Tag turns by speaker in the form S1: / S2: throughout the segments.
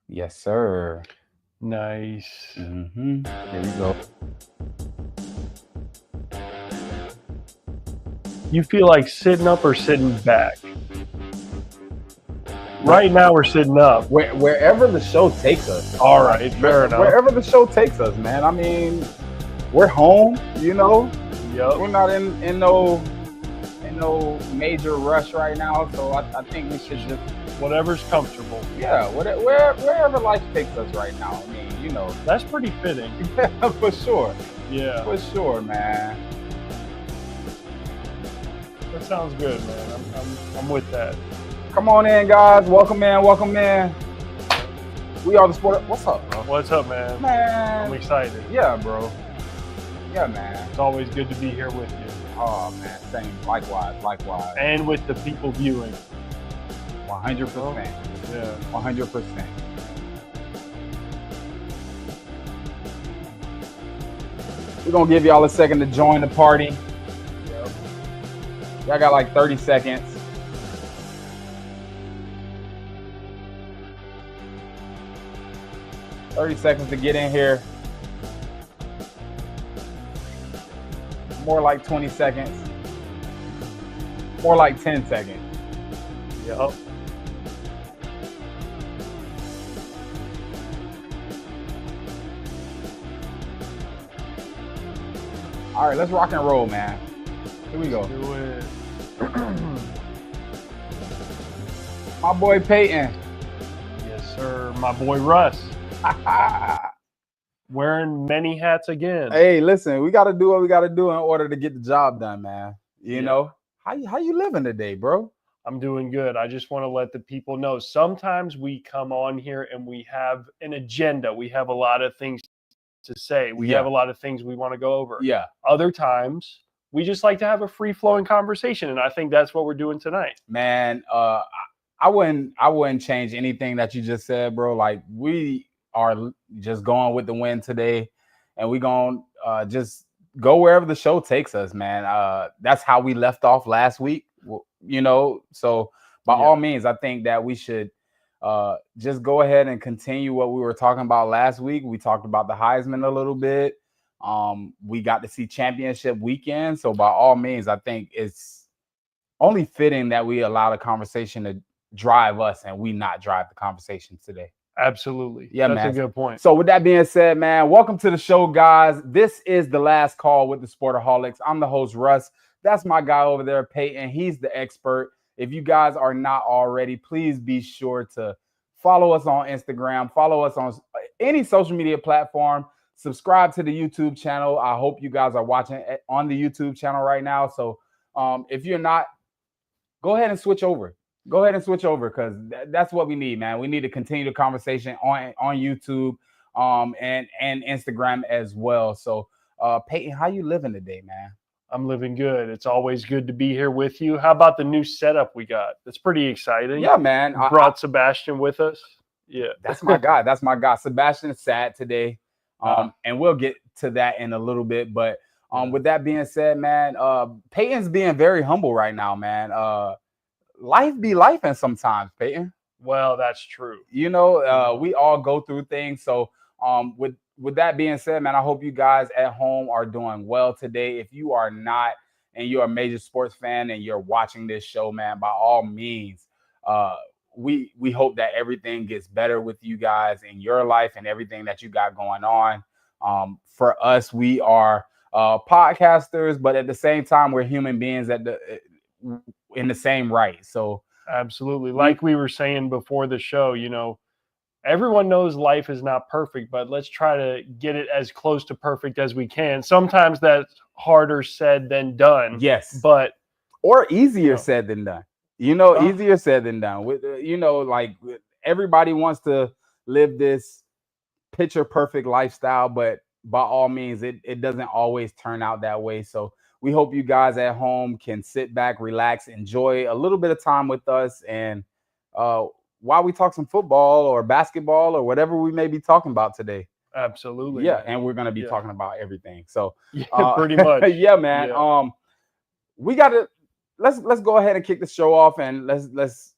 S1: Yes, sir.
S2: Nice.
S1: Here we go.
S2: You feel like sitting up or sitting back? Right now we're sitting up.
S1: Wherever the show takes us.
S2: All right, fair enough.
S1: Wherever the show takes us, man. I mean, we're home,
S2: Yep.
S1: We're not in no major rush right now, so I think we should just
S2: Whatever's comfortable.
S1: wherever life takes us right now. I mean,
S2: That's pretty fitting.
S1: for sure,
S2: Yeah.
S1: for sure, man.
S2: That sounds good, man. I'm with that.
S1: Come on in, guys. Welcome in, welcome in. We are the sport. What's up, bro?
S2: What's up, man?
S1: Man,
S2: I'm excited.
S1: yeah, bro. Yeah, man.
S2: It's always good to be here with you.
S1: Oh man, same. Likewise.
S2: And with the people viewing.
S1: 100%.
S2: Yeah.
S1: 100%. We're gonna give y'all a second to join the party.
S2: Yep.
S1: Y'all got like 30 seconds. To get in here. More like 20 seconds. More like 10 seconds.
S2: Yep.
S1: All right, let's rock and roll, man. Here we go.
S2: Do it.
S1: My boy Peyton.
S2: Yes, sir. My boy Russ. Wearing many hats again.
S1: Hey, listen, we got to do what we got to do in order to get the job done, man. You
S2: Yeah.
S1: know, how you living today, bro?
S2: I'm doing good. I just want to let the people know sometimes we come on here and we have an agenda. We have a lot of things to say. We
S1: Yeah.
S2: have a lot of things we want to go over.
S1: Yeah,
S2: Other times we just like to have a free flowing conversation. And I think that's what we're doing tonight.
S1: man. I wouldn't change anything that you just said, bro. Like, we are just going with the wind today, and we gonna just go wherever the show takes us, man. That's how we left off last week, So by
S2: Yeah.
S1: all means, I think that we should just go ahead and continue what we were talking about last week. We talked about the Heisman a little bit. We got to see championship weekend, so by all means, I think it's only fitting that we allow the conversation to drive us and we not drive the conversation today.
S2: Absolutely.
S1: Yeah,
S2: that's
S1: man.
S2: a good point.
S1: So with that being said, man, welcome to the show, guys. This is the last call with the Sportaholics. I'm the host, Russ. That's my guy over there, Peyton. He's the expert. If you guys are not already, please be sure to follow us on Instagram, follow us on any social media platform, subscribe to the YouTube channel. I hope you guys are watching on the YouTube channel right now. So if you're not, go ahead and switch over. Go ahead and switch over, because that's what we need, man. We need to continue the conversation on YouTube and Instagram as well. So Peyton, how you living today, man?
S2: I'm living good. It's always good to be here with you. How about the new setup we got? It's pretty exciting.
S1: Yeah, man.
S2: We brought Sebastian with us. Yeah.
S1: That's my guy. That's my guy. Sebastian is sad today. And we'll get to that in a little bit. But with that being said, man, Peyton's being very humble right now, man. Life be lifing sometimes, Peyton.
S2: Well, that's true.
S1: We all go through things. So with that being said, man, I hope you guys at home are doing well today. If you are not, and you're a major sports fan and you're watching this show, man, by all means, we hope that everything gets better with you guys in your life and everything that you got going on. For us, we are podcasters, but at the same time, we're human beings in the same right. So
S2: absolutely, like we were saying before the show, everyone knows life is not perfect, but let's try to get it as close to perfect as we can. Sometimes that's harder said than done.
S1: Yes,
S2: but
S1: or easier said than done. Easier said than done. Like everybody wants to live this picture perfect lifestyle, but by all means, it doesn't always turn out that way. So we hope you guys at home can sit back, relax, enjoy a little bit of time with us, and while we talk some football or basketball or whatever we may be talking about today.
S2: Absolutely.
S1: Yeah, and we're going to be talking about everything. So
S2: pretty much.
S1: Yeah, man. Yeah. We got to let's go ahead and kick the show off, and let's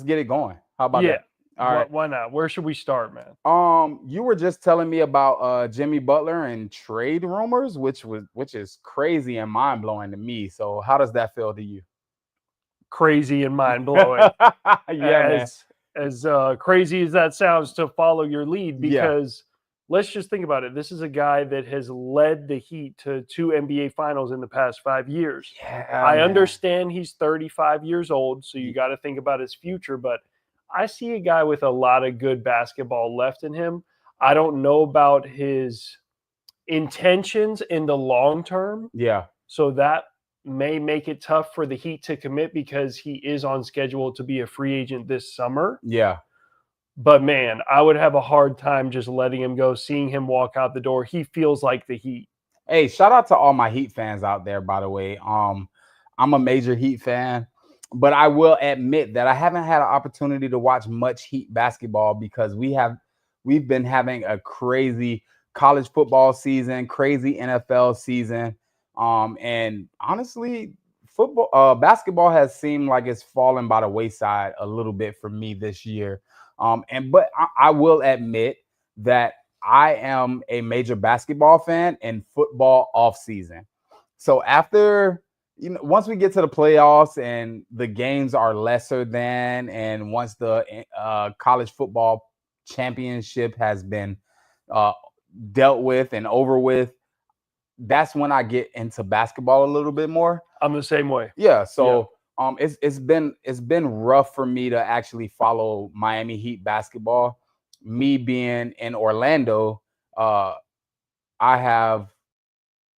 S1: get it going. How about that? All right.
S2: Why not? Where should we start, man?
S1: You were just telling me about Jimmy Butler and trade rumors, which is crazy and mind blowing to me. So how does that feel to you?
S2: Crazy and mind blowing.
S1: Yeah, man.
S2: As crazy as that sounds to follow your lead,
S1: Yeah.
S2: because let's just think about it. This is a guy that has led the Heat to 2 NBA finals in the past 5 years.
S1: Yeah,
S2: I
S1: man.
S2: understand he's 35 years old, so you got to think about his future, but I see a guy with a lot of good basketball left in him. I don't know about his intentions in the long term,
S1: Yeah.
S2: so that may make it tough for the Heat to commit because he is on schedule to be a free agent this summer.
S1: Yeah.
S2: But man, I would have a hard time just letting him go, seeing him walk out the door. He feels like the Heat.
S1: Hey, shout out to all my Heat fans out there, by the way. I'm a major Heat fan, but I will admit that I haven't had an opportunity to watch much Heat basketball because we've been having a crazy college football season, crazy NFL season. And honestly, basketball has seemed like it's fallen by the wayside a little bit for me this year. But I will admit that I am a major basketball fan and football off season. So after, once we get to the playoffs and the games are lesser than, and once the college football championship has been dealt with and over with, that's when I get into basketball a little bit more.
S2: I'm the same way.
S1: Yeah. So it's been rough for me to actually follow Miami Heat basketball. Me being in Orlando, I have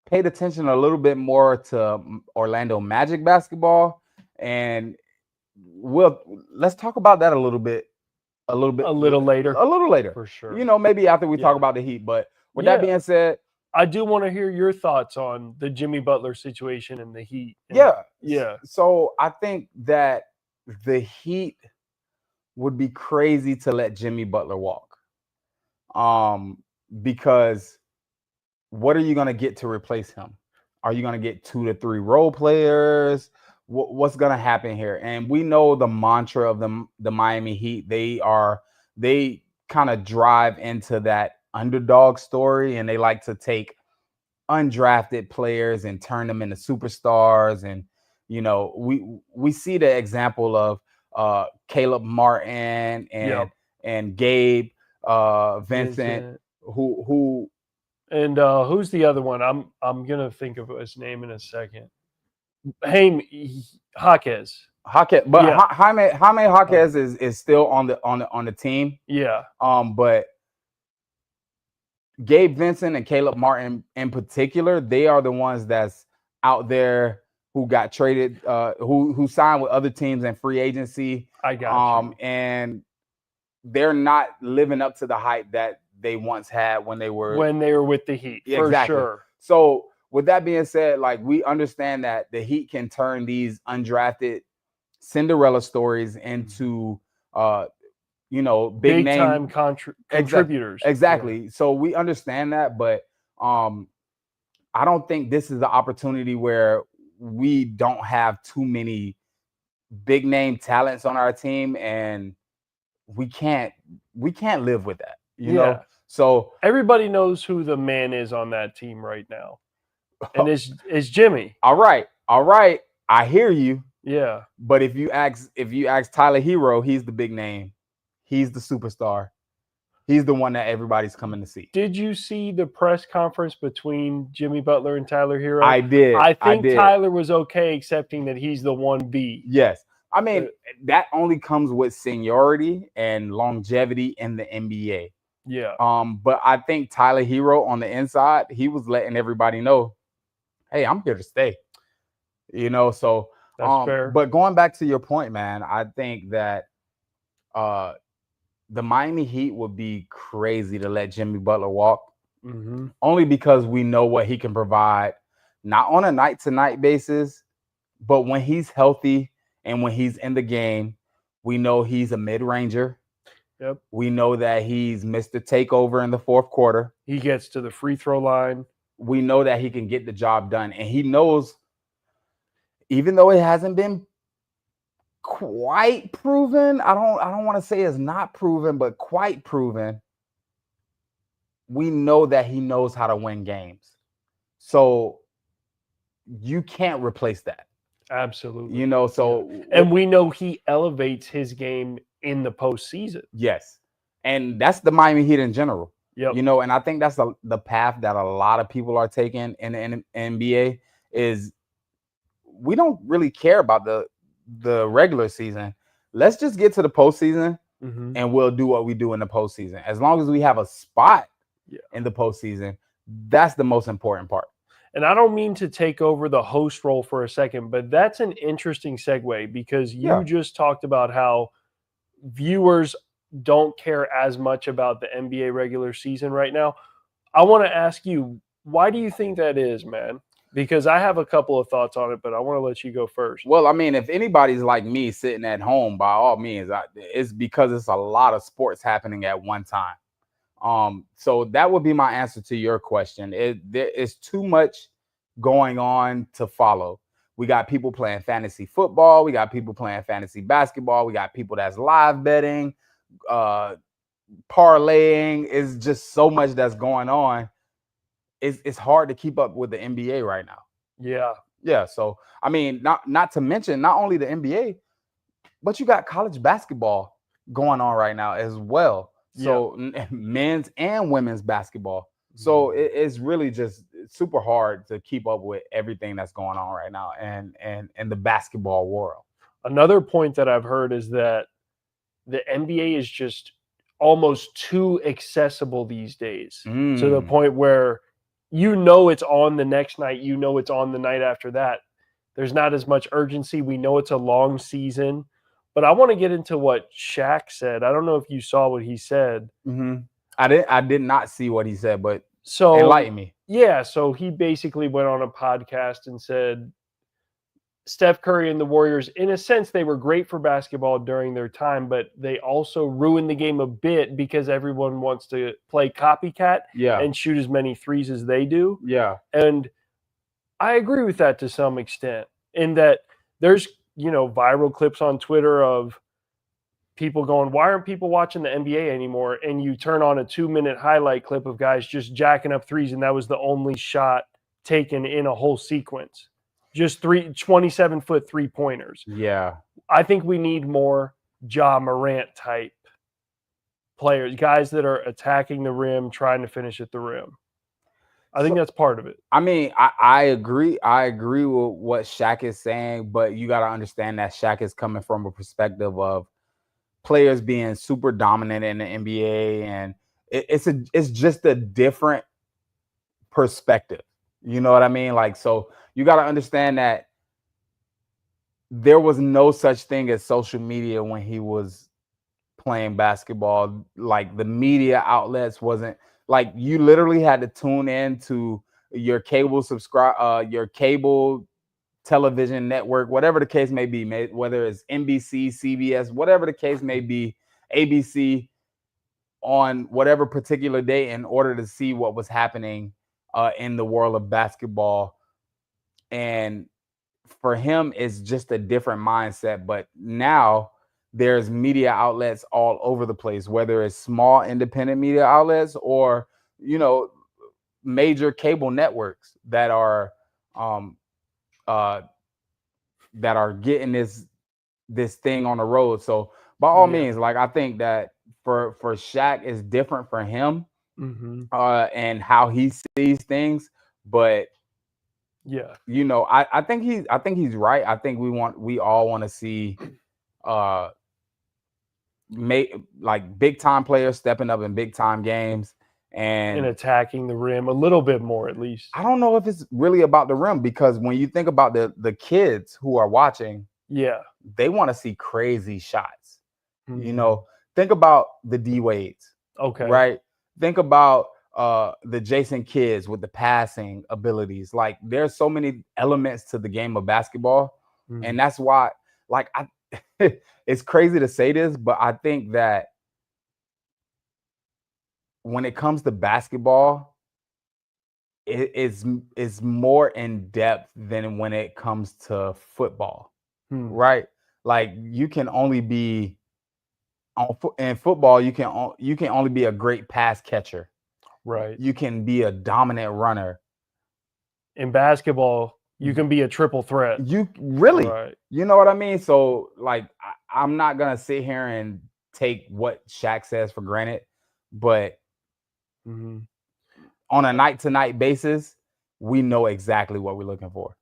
S1: paid attention a little bit more to Orlando Magic basketball, and let's talk about that a little later.
S2: For sure.
S1: Maybe after we talk about the Heat. But with that being said,
S2: I do want to hear your thoughts on the Jimmy Butler situation and the Heat.
S1: Yeah. So I think that the Heat would be crazy to let Jimmy Butler walk. Because what are you going to get to replace him? Are you going to get 2 to 3 role players? What's going to happen here? And we know the mantra of the Miami Heat. They kind of drive into that underdog story, and they like to take undrafted players and turn them into superstars. And we see the example of Caleb Martin and Gabe Vincent, who
S2: and who's the other one? I'm gonna think of his name in a second. Jaquez.
S1: But Jaime Jaquez is still on the team.
S2: Yeah.
S1: But Gabe Vincent and Caleb Martin in particular, they are the ones that's out there who got traded, who signed with other teams in free agency.
S2: I got you.
S1: And they're not living up to the hype that they once had when they were
S2: with the Heat. For sure.
S1: So with that being said, like, we understand that the Heat can turn these undrafted Cinderella stories into big name
S2: contributors.
S1: Exactly. Yeah. So we understand that, but I don't think this is the opportunity where we don't have too many big name talents on our team, and we can't live with that. You know? So
S2: everybody knows who the man is on that team right now. And it's Jimmy.
S1: All right. I hear you.
S2: Yeah.
S1: But if you ask Tyler Hero, he's the big name. He's the superstar. He's the one that everybody's coming to see.
S2: Did you see the press conference between Jimmy Butler and Tyler Hero?
S1: I did.
S2: I think Tyler was okay accepting that he's the 1B.
S1: Yes. I mean, that only comes with seniority and longevity in the NBA.
S2: Yeah.
S1: But I think Tyler Hero on the inside, he was letting everybody know, hey, I'm here to stay. So
S2: that's fair.
S1: But going back to your point, man, I think that the Miami Heat would be crazy to let Jimmy Butler walk.
S2: Mm-hmm.
S1: Only because we know what he can provide, not on a night-to-night basis, but when he's healthy and when he's in the game. We know he's a mid-ranger.
S2: Yep.
S1: We know that he's Mr. Takeover in the fourth quarter.
S2: He gets to the free throw line.
S1: We know that he can get the job done. And he knows, even though it hasn't been quite proven. I don't want to say it's not proven, but quite proven. We know that he knows how to win games. So you can't replace that.
S2: Absolutely.
S1: You know, so
S2: And we know he elevates his game in the postseason.
S1: yes. And that's the Miami Heat in general.
S2: Yep.
S1: You know, and I think that's the path that a lot of people are taking in the NBA is we don't really care about the regular season. Let's just get to the postseason and we'll do what we do in the postseason. As long as we have a spot in the postseason, that's the most important part.
S2: And I don't mean to take over the host role for a second, but that's an interesting segue because you just talked about how viewers don't care as much about the NBA regular season right now. I want to ask you, why do you think that is, man? Because I have a couple of thoughts on it, but I want to let you go first.
S1: Well, I mean, if anybody's like me sitting at home, by all means, it's because it's a lot of sports happening at one time. So that would be my answer to your question. There is too much going on to follow. We got people playing fantasy football. We got people playing fantasy basketball. We got people that's live betting, parlaying. It's just so much that's going on. It's hard to keep up with the NBA right now. Yeah. So I mean, not to mention not only the NBA, but you got college basketball going on right now as well. So men's and women's basketball. So it's really just super hard to keep up with everything that's going on right now and in the basketball world.
S2: Another point that I've heard is that the NBA is just almost too accessible these days to the point where you know it's on the next night, you know it's on the night after that. There's not as much urgency. We know it's a long season. But I want to get into what Shaq said. I don't know if you saw what he said.
S1: I did not see what he said, but enlighten me.
S2: Yeah, so he basically went on a podcast and said Steph Curry and the Warriors, in a sense, they were great for basketball during their time, but they also ruined the game a bit because everyone wants to play copycat and shoot as many threes as they do. And I agree with that to some extent, in that there's viral clips on Twitter of people going, why aren't people watching the NBA anymore? And you turn on a 2-minute highlight clip of guys just jacking up threes, and that was the only shot taken in a whole sequence. Just 27-foot three-pointers. I think we need more Ja Morant type players, guys that are attacking the rim, trying to finish at the rim. I think that's part of it.
S1: I mean, I agree. I agree with what Shaq is saying, but you got to understand that Shaq is coming from a perspective of players being super dominant in the NBA, and it's just a different perspective. You know what I mean? Like, so you got to understand that there was no such thing as social media when he was playing basketball. Like, the media outlets wasn't. Like, you literally had to tune in to your cable your cable television network, whatever the case may be, whether it's NBC, CBS, whatever the case may be, ABC, on whatever particular day in order to see what was happening in the world of basketball. And for him, it's just a different mindset. But now there's media outlets all over the place, whether it's small independent media outlets or, major cable networks that are getting this thing on the road. So by all means, like, I think that for Shaq is different for him and how he sees things. But I think he's right. I think we all want to see like big time players stepping up in big time games and
S2: attacking the rim a little bit more, at least.
S1: I don't know if it's really about the rim, because when you think about the kids who are watching, they want to see crazy shots. Think about the D Wades. Right? Think about the Jason Kidds with the passing abilities. Like, there's so many elements to the game of basketball. And that's why, like, it's crazy to say this, but I think that when it comes to basketball, it's more in depth than when it comes to football, right? Like you can only be in football. You can only be a great pass catcher.
S2: Right.
S1: You can be a dominant runner.
S2: In basketball, you can be a triple threat.
S1: You really,
S2: Right.
S1: you know what I mean? So like, I'm not gonna sit here and take what Shaq says for granted, but
S2: Mhm.
S1: on a night-to-night basis, we know exactly what we're looking for.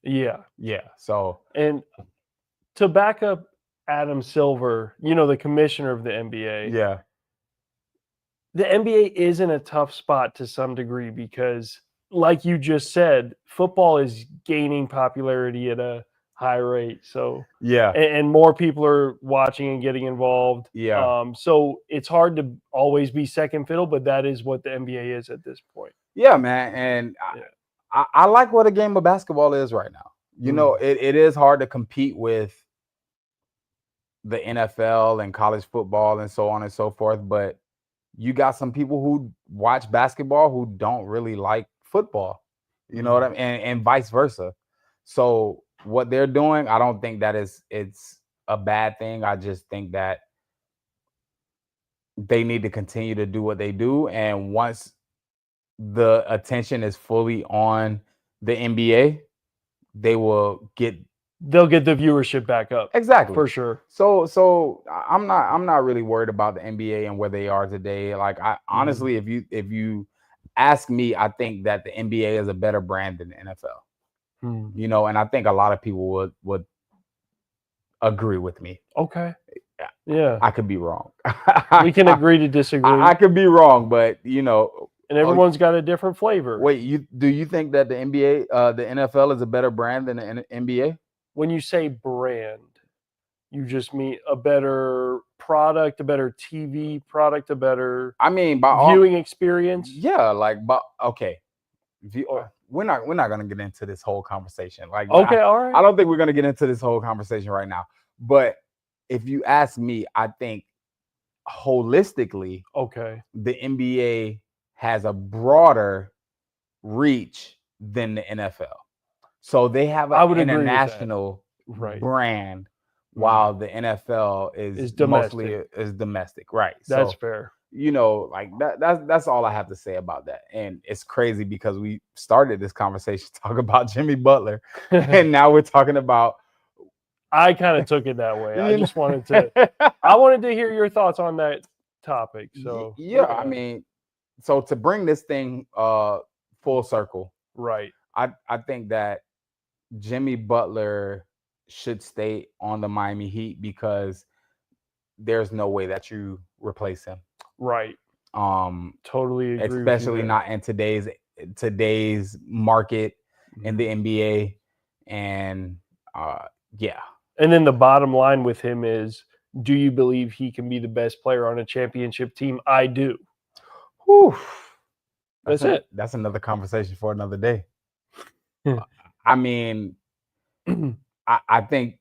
S2: Yeah.
S1: Yeah. So
S2: And to back up Adam Silver, the commissioner of the NBA,
S1: yeah,
S2: the NBA is in a tough spot to some degree because, like you just said, football is gaining popularity at a high rate. So,
S1: yeah,
S2: and more people are watching and getting involved.
S1: yeah,
S2: So it's hard to always be second fiddle, but that is what the NBA is at this point.
S1: yeah, man. And
S2: Yeah.
S1: I like what a game of basketball is right now.
S2: Mm.
S1: It is hard to compete with the NFL and college football and so on and so forth, but you got some people who watch basketball who don't really like football. You know what I mean? And vice versa. So what they're doing, I don't think that it's a bad thing. I just think that they need to continue to do what they do. And once the attention is fully on the NBA, they'll get
S2: the viewership back up.
S1: exactly
S2: For sure.
S1: So I'm not really worried about the NBA and where they are today. Like I honestly, if you ask me, I think that the NBA is a better brand than the NFL. And I think a lot of people would agree with me.
S2: Okay. Yeah.
S1: I could be wrong.
S2: We can agree to disagree.
S1: I could be wrong, but
S2: and everyone's got a different flavor.
S1: Wait, do you think that the NBA, the NFL is a better brand than the NBA?
S2: When you say brand, you just mean a better product, a better TV product, a better viewing experience?
S1: Yeah, okay. We're not gonna get into this whole conversation. Like,
S2: okay, all right.
S1: I don't think we're gonna get into this whole conversation right now. But if you ask me, I think holistically,
S2: okay,
S1: the NBA has a broader reach than the NFL. So they have an international brand, while the NFL is mostly domestic, right?
S2: That's fair.
S1: Like that's all I have to say about that. And it's crazy because we started this conversation talking about Jimmy Butler, and now we're talking about.
S2: I kind of took it that way. I just wanted to. I wanted to hear your thoughts on that topic. So
S1: yeah, I mean, so to bring this thing full circle,
S2: right?
S1: I think that Jimmy Butler should stay on the Miami Heat because there's no way that you replace him.
S2: Right. Totally agree.
S1: Especially not in today's market in the NBA. And yeah.
S2: And then the bottom line with him is, do you believe he can be the best player on a championship team? I do.
S1: Whew.
S2: That's it.
S1: That's another conversation for another day. I mean, I think,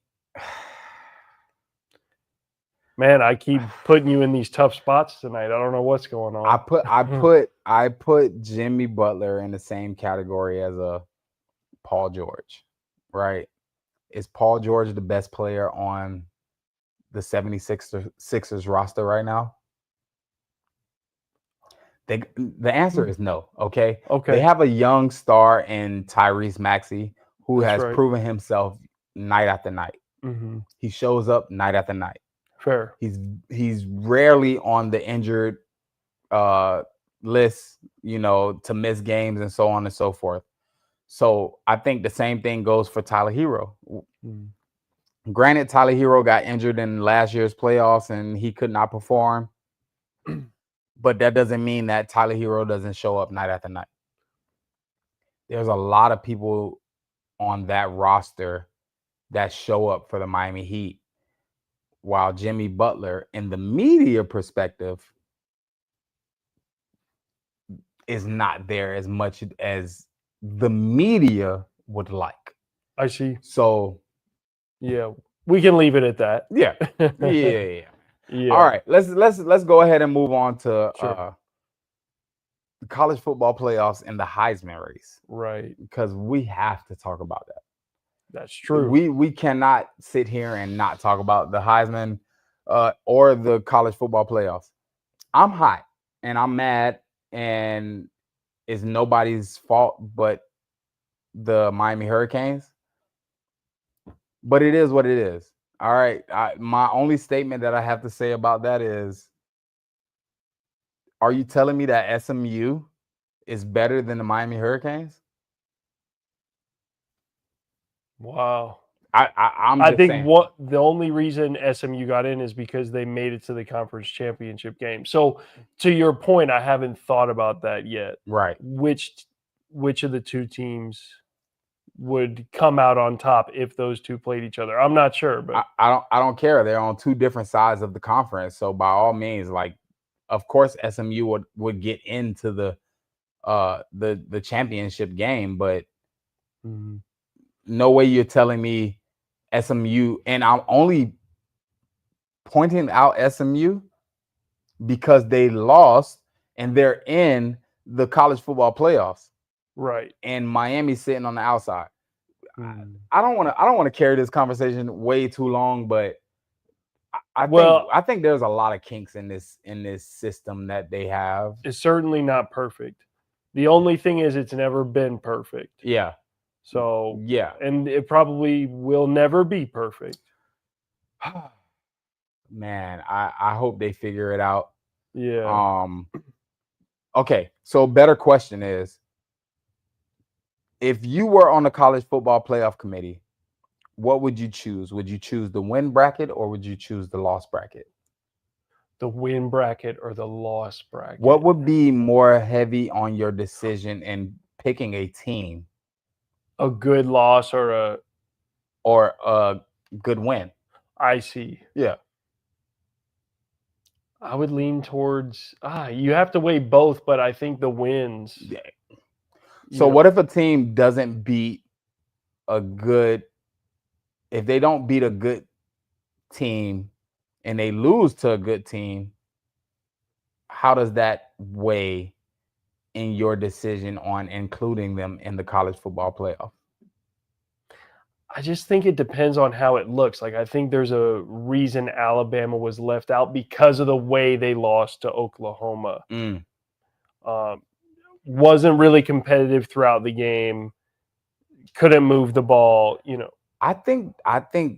S2: man, I keep putting you in these tough spots tonight. I don't know what's going on.
S1: I put Jimmy Butler in the same category as a Paul George, right? Is Paul George the best player on the 76ers roster right now? The answer is no. Okay. They have a young star in Tyrese Maxey who has proven himself night after night. He shows up night after night.
S2: Fair.
S1: He's rarely on the injured list, to miss games and so on and so forth. So I think the same thing goes for Tyler Hero. Granted, Tyler Hero got injured in last year's playoffs and he could not perform. But that doesn't mean that Tyler Hero doesn't show up night after night. There's a lot of people on that roster that show up for the Miami Heat, while Jimmy Butler, in the media perspective, is not there as much as the media would like.
S2: I see.
S1: So,
S2: yeah, we can leave it at that.
S1: Yeah. Yeah. All right, let's go ahead and move on to the college football playoffs and the Heisman race.
S2: Right.
S1: Because we have to talk about that.
S2: That's true.
S1: We cannot sit here and not talk about the Heisman or the college football playoffs. I'm hot and I'm mad, and it's nobody's fault but the Miami Hurricanes. But it is what it is. All right. My only statement that I have to say about that is, are you telling me that SMU is better than the Miami Hurricanes?
S2: Wow.
S1: I'm
S2: I
S1: just
S2: think
S1: saying.
S2: the only reason SMU got in is because they made it to the conference championship game. So to your point, I haven't thought about that yet.
S1: Right.
S2: Which of the two teams would come out on top if those two played each other? I'm not sure, but
S1: I don't care. They're on two different sides of the conference. So by all means, like, of course SMU would get into the championship game, but no way you're telling me SMU, and I'm only pointing out SMU because they lost and they're in the college football playoffs.
S2: right.
S1: And Miami's sitting on the outside. I don't want to carry this conversation way too long, but I think there's a lot of kinks in this system that they have.
S2: It's certainly not perfect. The only thing is it's never been perfect.
S1: Yeah.
S2: So
S1: yeah,
S2: and it probably will never be perfect.
S1: Man, I hope they figure it out.
S2: Yeah.
S1: Okay, so better question is, if you were on the college football playoff committee, what would you choose? Would you choose the win bracket or would you choose the loss bracket?
S2: The win bracket or the loss bracket?
S1: What would be more heavy on your decision in picking a team?
S2: A good loss or
S1: a good win?
S2: I see.
S1: Yeah.
S2: I would lean towards you have to weigh both, but I think the wins.
S1: Yeah. So what if a team doesn't beat if they don't beat a good team and they lose to a good team, how does that weigh in your decision on including them in the college football playoff?
S2: I just think it depends on how it looks. Like, I think there's a reason Alabama was left out because of the way they lost to Oklahoma. Wasn't really competitive throughout the game. Couldn't move the ball.
S1: I think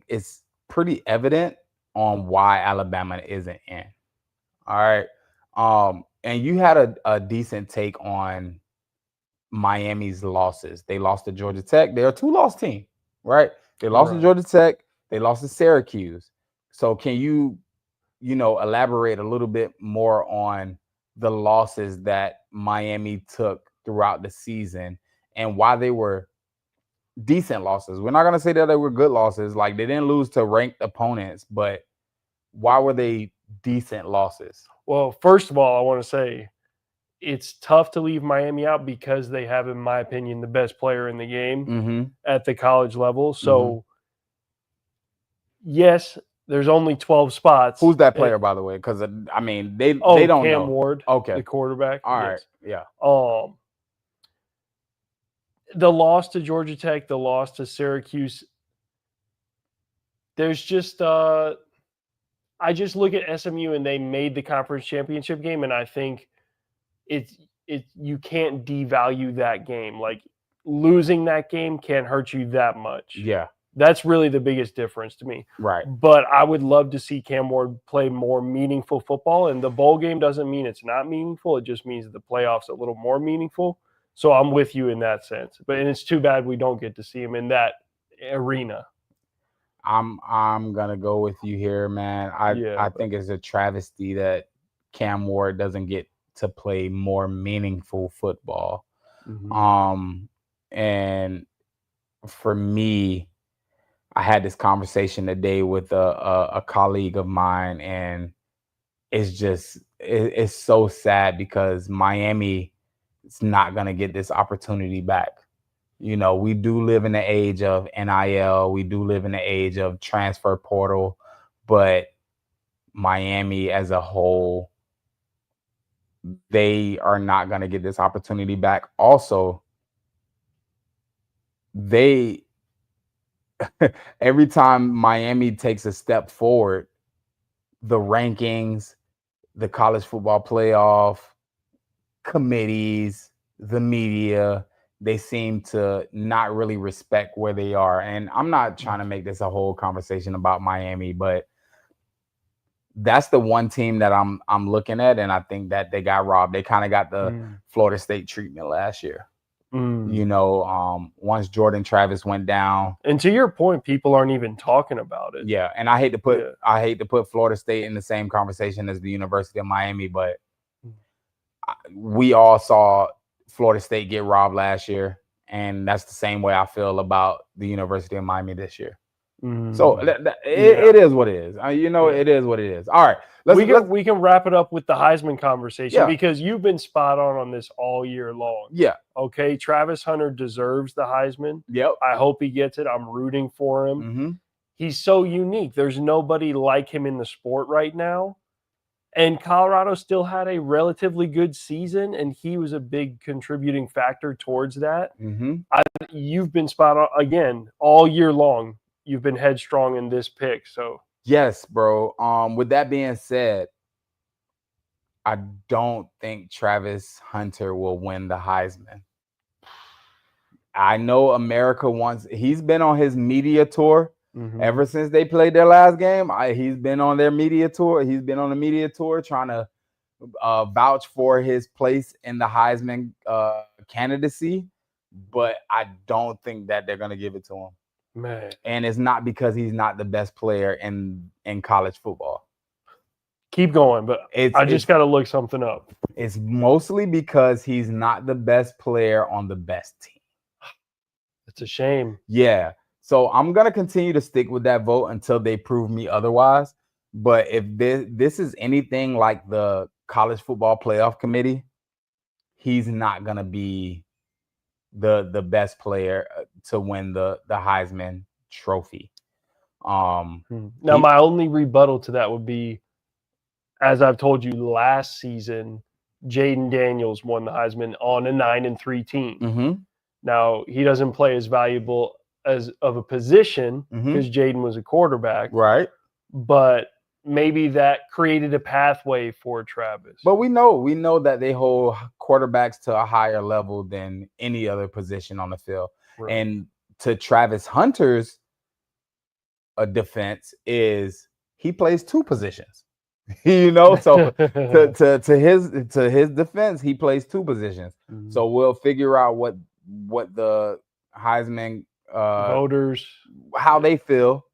S1: it's pretty evident on why Alabama isn't in. All right. And you had a decent take on Miami's losses. They lost to Georgia Tech. They're a 2-loss team, right? They lost to Georgia Tech. They lost to Syracuse. So can you elaborate a little bit more on the losses that Miami took throughout the season and why they were decent losses? We're not going to say that they were good losses. Like, they didn't lose to ranked opponents, but why were they decent losses?
S2: Well, first of all, I want to say it's tough to leave Miami out because they have, in my opinion, the best player in the game at the college level. So, yes, there's only 12 spots.
S1: Who's that player, by the way? Because, I mean, they don't know.
S2: Cam Ward,
S1: okay,
S2: the quarterback.
S1: All right, yeah.
S2: The loss to Georgia Tech, the loss to Syracuse, there's just I just look at SMU and they made the conference championship game, and I think you can't devalue that game. Like, losing that game can't hurt you that much.
S1: Yeah.
S2: That's really the biggest difference to me.
S1: Right.
S2: But I would love to see Cam Ward play more meaningful football, and the bowl game doesn't mean it's not meaningful. It just means the playoffs a little more meaningful. So I'm with you in that sense. And it's too bad we don't get to see him in that arena.
S1: I'm gonna go with you here, man. I think it's a travesty that Cam Ward doesn't get to play more meaningful football. And for me, I had this conversation today with a colleague of mine, and it's so sad because Miami is not gonna get this opportunity back. We do live in the age of NIL. We do live in the age of transfer portal, but Miami as a whole, they are not going to get this opportunity back. Also, they every time Miami takes a step forward, the rankings, the college football playoff committees, the media, they seem to not really respect where they are. And I'm not trying to make this a whole conversation about Miami, but that's the one team that I'm looking at, and I think that they got robbed. They kind of got the Florida State treatment last year. You know, once Jordan Travis went down.
S2: And to your point, people aren't even talking about it.
S1: Yeah, and I hate to put Florida State in the same conversation as the University of Miami, but we all saw Florida State get robbed last year, and that's the same way I feel about the University of Miami this year. So it is what it is. It is what it is. All right.
S2: We can wrap it up with the Heisman conversation because you've been spot on this all year long.
S1: Yeah.
S2: Okay. Travis Hunter deserves the Heisman.
S1: Yep.
S2: I hope he gets it. I'm rooting for him. He's so unique. There's nobody like him in the sport right now. And Colorado still had a relatively good season, and he was a big contributing factor towards that. You've been spot on again all year long. You've been headstrong in this pick. So
S1: yes, bro. With that being said, I don't think Travis Hunter will win the Heisman. I know America wants. He's been on his media tour ever since they played their last game. He's been on their media tour. He's been on the media tour trying to vouch for his place in the Heisman candidacy, but I don't think that they're gonna give it to him.
S2: Man.
S1: And it's not because he's not the best player in college football.
S2: Keep going, but I just got to look something up.
S1: It's mostly because he's not the best player on the best team.
S2: It's a shame.
S1: Yeah. So I'm going to continue to stick with that vote until they prove me otherwise. But if this is anything like the college football playoff committee, he's not going to be the best player to win the Heisman Trophy.
S2: Now, my only rebuttal to that would be, as I've told you last season, Jaden Daniels won the Heisman on a 9-3 team. Now, he doesn't play as valuable as of a position because Jaden was a quarterback.
S1: Right.
S2: But maybe that created a pathway for Travis.
S1: But we know that they hold quarterbacks to a higher level than any other position on the field. Right. And to Travis Hunter's defense is he plays two positions. So to his defense, he plays two positions. So we'll figure out what the Heisman
S2: voters,
S1: how they feel.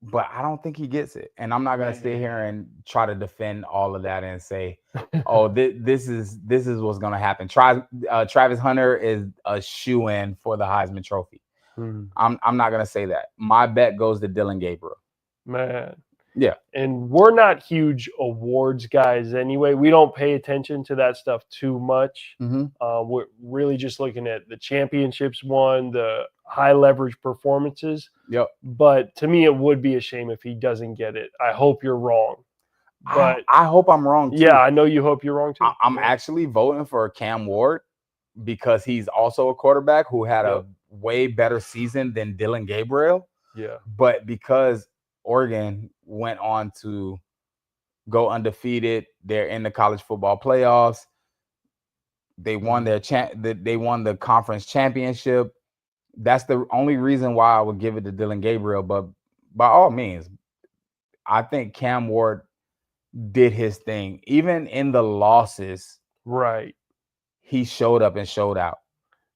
S1: But I don't think he gets it. And I'm not going to sit here and try to defend all of that and say, oh, this is what's going to happen. Travis Hunter is a shoo-in for the Heisman Trophy. I'm not going to say that. My bet goes to Dylan Gabriel.
S2: Man.
S1: Yeah.
S2: And we're not huge awards guys anyway. We don't pay attention to that stuff too much. We're really just looking at the championships won, the high leverage performances.
S1: Yep.
S2: But to me, it would be a shame if he doesn't get it. I hope you're wrong. But
S1: I hope I'm wrong too.
S2: Yeah, I know you hope you're wrong too.
S1: I'm actually voting for Cam Ward because he's also a quarterback who had a way better season than Dylan Gabriel.
S2: Yeah.
S1: But because Oregon went on to go undefeated, they're in the college football playoffs. They won they won the conference championship. That's the only reason why I would give it to Dylan Gabriel. But by all means, I think Cam Ward did his thing. Even in the losses,
S2: right,
S1: he showed up and showed out.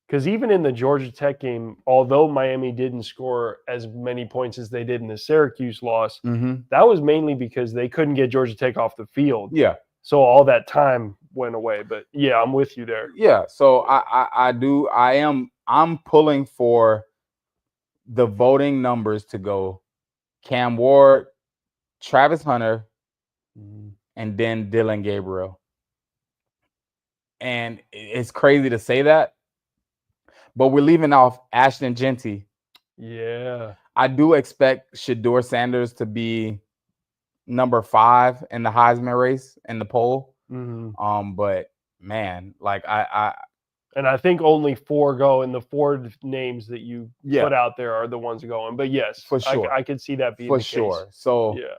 S2: Because even in the Georgia Tech game, although Miami didn't score as many points as they did in the Syracuse loss, that was mainly because they couldn't get Georgia Tech off the field.
S1: Yeah.
S2: So all that time went away. But yeah, I'm with you there.
S1: Yeah. So I'm pulling for the voting numbers to go Cam Ward, Travis Hunter, and then Dylan Gabriel. And it's crazy to say that, but we're leaving off Ashton Genty.
S2: Yeah.
S1: I do expect Shedeur Sanders to be number 5 in the Heisman race in the poll. But man, like
S2: And I think only 4 go, and the 4 names that you
S1: Yeah.
S2: put out there are the ones going. But yes,
S1: For sure.
S2: I could see that being
S1: For
S2: the
S1: sure.
S2: case.
S1: So,
S2: Yeah.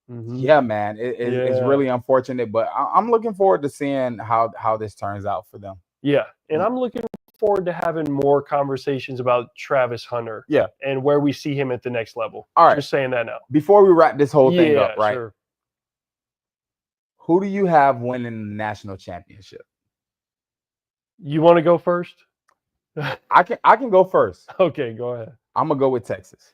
S1: yeah, man, it's
S2: Yeah.
S1: really unfortunate, but I'm looking forward to seeing how this turns out for them.
S2: Yeah, and I'm looking forward to having more conversations about Travis Hunter.
S1: Yeah.
S2: And where we see him at the next level.
S1: All right.
S2: Just saying that now.
S1: Before we wrap this whole thing up, right?
S2: Sure.
S1: Who do you have winning the national championship?
S2: You want to go first?
S1: I can go first.
S2: Okay, go ahead.
S1: I'm gonna go with Texas.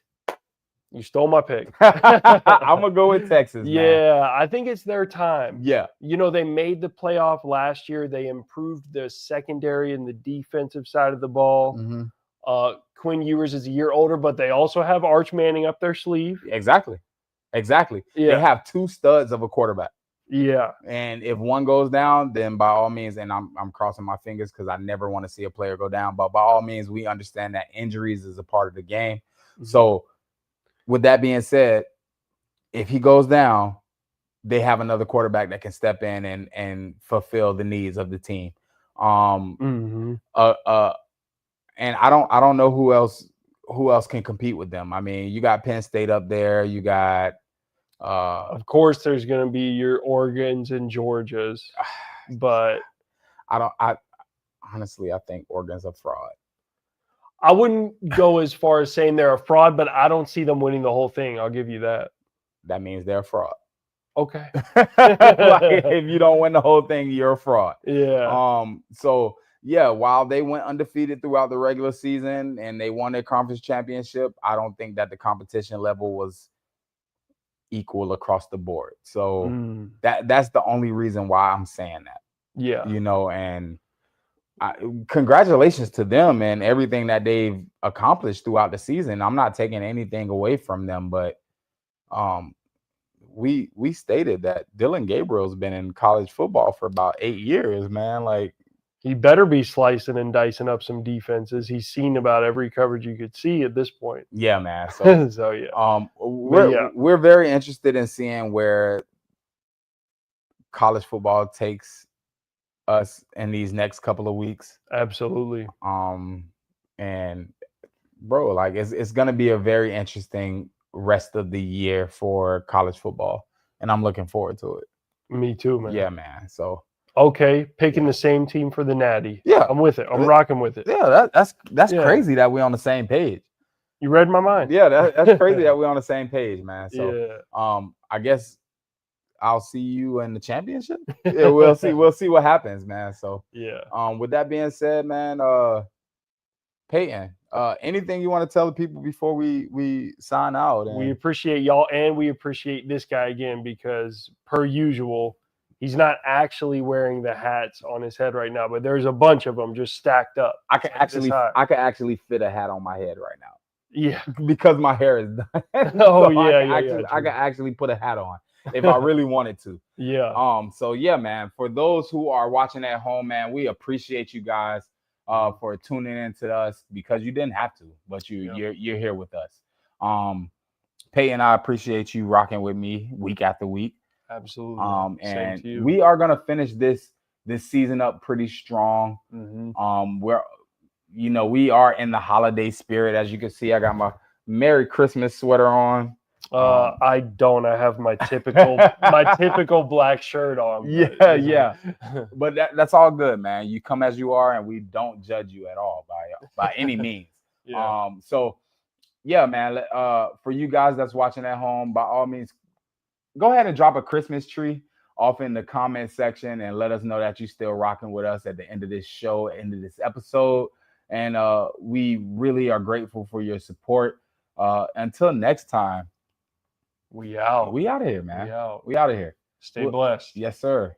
S2: You stole my pick.
S1: I'm gonna go with Texas. Man.
S2: Yeah, I think it's their time.
S1: Yeah.
S2: They made the playoff last year. They improved the secondary and the defensive side of the ball.
S1: Mm-hmm.
S2: Quinn Ewers is a year older, but they also have Arch Manning up their sleeve.
S1: Exactly.
S2: Yeah.
S1: They have 2 studs of a quarterback.
S2: Yeah.
S1: And if one goes down, then by all means, and I'm crossing my fingers because I never want to see a player go down, but by all means, we understand that injuries is a part of the game. Mm-hmm. So with that being said, if he goes down, they have another quarterback that can step in and fulfill the needs of the team. And I don't know who else can compete with them. I mean, you got Penn State up there, you got
S2: of course there's going to be your Oregons and Georgias, but
S1: I honestly think Oregon's a fraud.
S2: I wouldn't go as far as saying they're a fraud, but I don't see them winning the whole thing. I'll give you that.
S1: That means they're a fraud.
S2: Okay.
S1: Like, if you don't win the whole thing, you're a fraud.
S2: Yeah.
S1: So yeah, while they went undefeated throughout the regular season and they won their conference championship, I don't think that the competition level was equal across the board. So that's the only reason why I'm saying that.
S2: Yeah.
S1: And congratulations to them and everything that they've accomplished throughout the season. I'm not taking anything away from them, but we stated that Dylan Gabriel's been in college football for about 8 years, man. Like,
S2: he better be slicing and dicing up some defenses. He's seen about every coverage you could see at this point.
S1: Yeah, man. So,
S2: so yeah.
S1: We're very interested in seeing where college football takes us in these next couple of weeks.
S2: Absolutely.
S1: And bro, like it's gonna be a very interesting rest of the year for college football, and I'm looking forward to it.
S2: Me too, man.
S1: Yeah, man. So
S2: okay, picking the same team for the Natty.
S1: Yeah,
S2: I'm with it. I'm rocking with it.
S1: Yeah, that's crazy that we're on the same page.
S2: You read my mind.
S1: Yeah, that's crazy that we're on the same page, man. So
S2: yeah.
S1: I guess I'll see you in the championship. Yeah, we'll see what happens, man. So
S2: yeah.
S1: With that being said, man, Peyton, anything you want to tell the people before we sign out?
S2: We appreciate y'all, and we appreciate this guy again, because per usual, he's not actually wearing the hats on his head right now, but there's a bunch of them just stacked up.
S1: I can actually fit a hat on my head right now.
S2: Yeah,
S1: because my hair is done. I can actually put a hat on if I really wanted to.
S2: Yeah.
S1: So yeah, man. For those who are watching at home, man, we appreciate you guys for tuning in to us, because you didn't have to, but you're here with us. Peyton, I appreciate you rocking with me week after week.
S2: Absolutely.
S1: And we are gonna finish this season up pretty strong. We are in the holiday spirit. As you can see, I got my Merry Christmas sweater on.
S2: I don't. I have my typical black shirt on.
S1: But that's all good, man. You come as you are, and we don't judge you at all by any means. So yeah, man. For you guys that's watching at home, by all means, go ahead and drop a Christmas tree off in the comment section and let us know that you're still rocking with us at the end of this show, end of this episode. And we really are grateful for your support. Until next time,
S2: we out.
S1: We out of here, man.
S2: We out.
S1: We out of here.
S2: Stay blessed.
S1: Yes, sir.